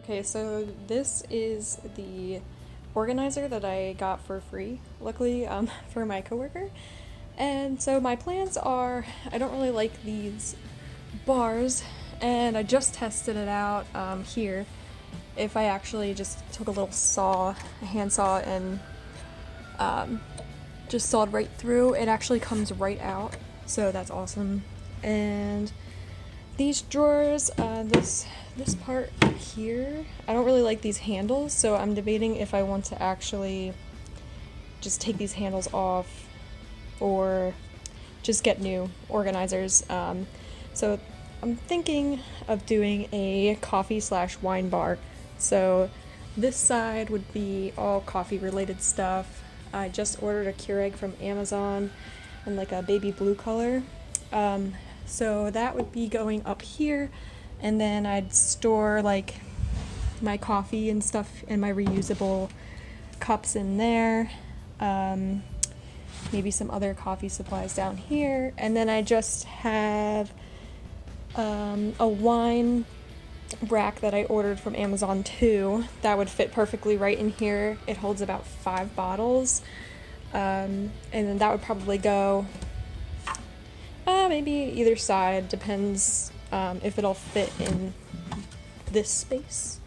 Okay, so this is the organizer that I got for free, luckily, for my coworker. And so my plans are, I don't really like these bars, and I just tested it out here. If I actually just took a little saw, a hand saw, and just sawed right through, it actually comes right out, so that's awesome. And these drawers, this part here, I don't really like these handles, so I'm debating if I want to actually just take these handles off or just get new organizers. So I'm thinking of doing a coffee/wine bar. So this side would be all coffee related stuff. I just ordered a Keurig from Amazon in like a baby blue color. So that would be going up here, and then I'd store like my coffee and stuff and my reusable cups in there. Maybe some other coffee supplies down here, and then I just have a wine rack that I ordered from Amazon too that would fit perfectly right in here. It holds about 5 bottles, and then that would probably go maybe either side, depends if it'll fit in this space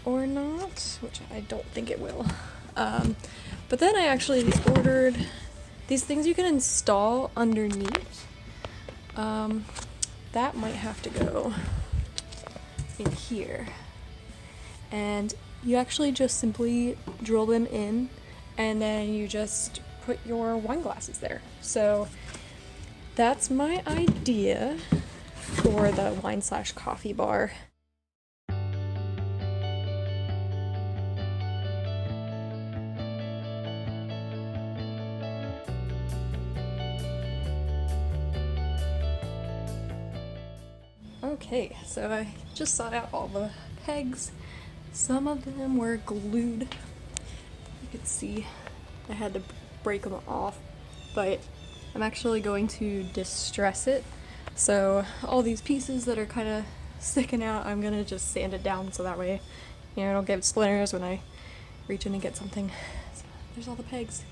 or not, which I don't think it will. But then I actually ordered these things you can install underneath. That might have to go in here. And you actually just simply drill them in, and then you just put your wine glasses there. So that's my idea for the wine/coffee bar. Okay, so I just sought out all the pegs. Some of them were glued. You could see I had to break them off, but I'm actually going to distress it. So all these pieces that are kind of sticking out, I'm gonna just sand it down so that way, you know, I don't get splinters when I reach in and get something. So there's all the pegs.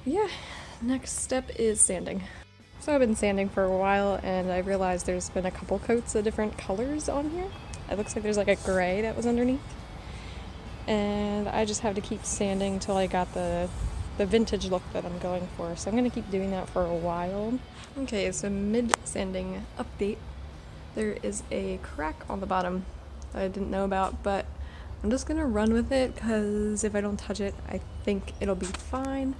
Yeah, next step is sanding. So I've been sanding for a while, and I realized there's been a couple coats of different colors on here. It looks like there's like a gray that was underneath. And I just have to keep sanding till I got the vintage look that I'm going for. So I'm gonna keep doing that for a while. Okay, so mid-sanding update. There is a crack on the bottom that I didn't know about, but I'm just gonna run with it because if I don't touch it, I think it'll be fine.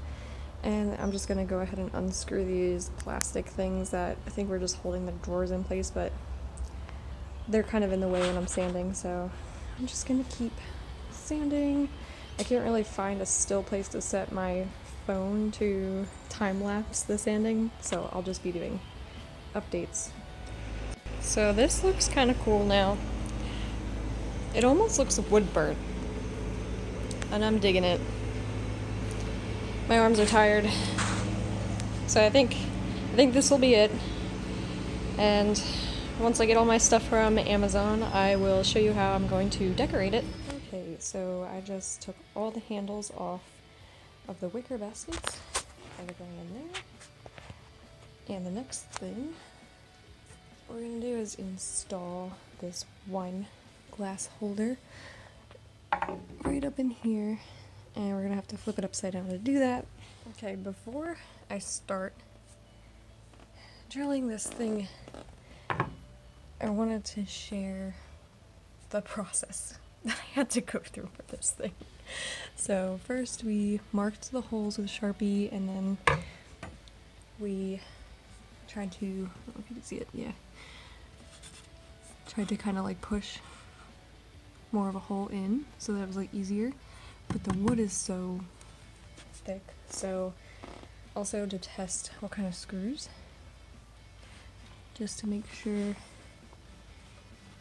And I'm just gonna go ahead and unscrew these plastic things that I think were just holding the drawers in place, but they're kind of in the way when I'm sanding, so I'm just gonna keep sanding. I can't really find a still place to set my phone to time-lapse the sanding, so I'll just be doing updates. So this looks kind of cool now. It almost looks wood burnt, and I'm digging it. My arms are tired, so I think this will be it. And once I get all my stuff from Amazon, I will show you how I'm going to decorate it. Okay, so I just took all the handles off of the wicker baskets. They're going in there. And the next thing we're gonna do is install this wine glass holder right up in here. And we're gonna have to flip it upside down to do that. Okay, before I start drilling this thing, I wanted to share the process that I had to go through for this thing. So first we marked the holes with Sharpie, and then we tried to, I don't know if you can see it, yeah. Tried to kind of like push more of a hole in so that it was like easier. But the wood is so thick, so also to test what kind of screws, just to make sure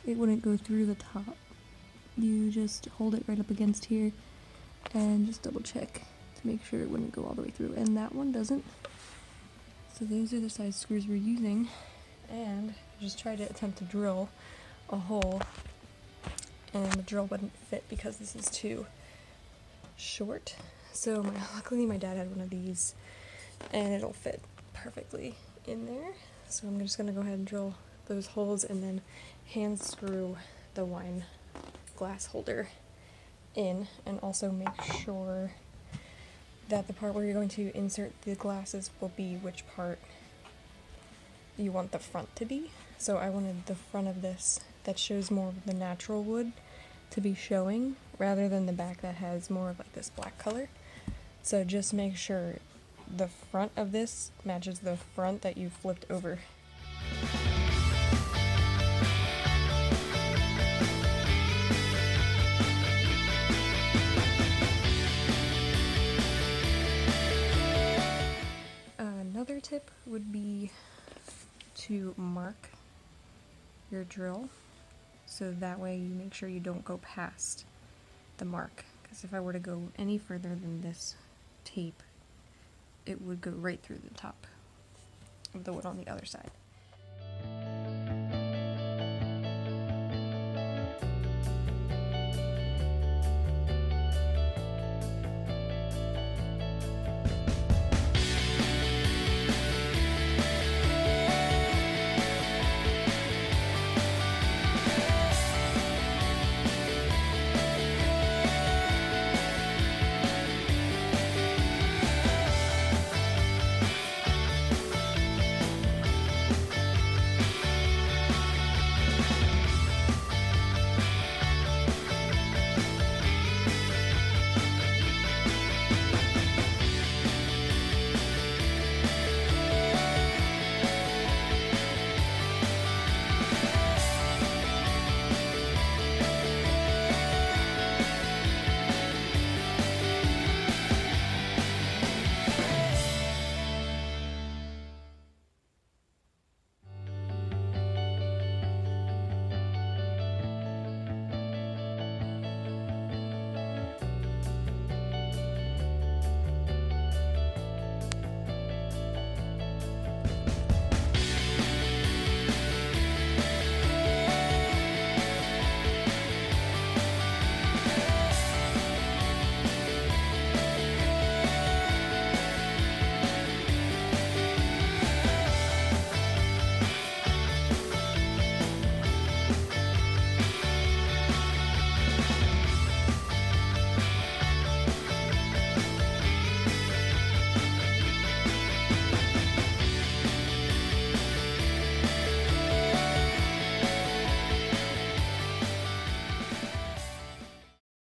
it wouldn't go through the top. You just hold it right up against here and just double check to make sure it wouldn't go all the way through, and that one doesn't. So those are the size screws we're using, and just try to attempt to drill a hole and the drill wouldn't fit because this is too short. So luckily my dad had one of these, and it'll fit perfectly in there. So I'm just gonna go ahead and drill those holes and then hand screw the wine glass holder in, and also make sure that the part where you're going to insert the glasses will be which part you want the front to be. So I wanted the front of this that shows more of the natural wood to be showing, rather than the back that has more of like this black color. So just make sure the front of this matches the front that you flipped over. Another tip would be to mark your drill, so that way you make sure you don't go past the mark, because if I were to go any further than this tape, it would go right through the top of the wood on the other side.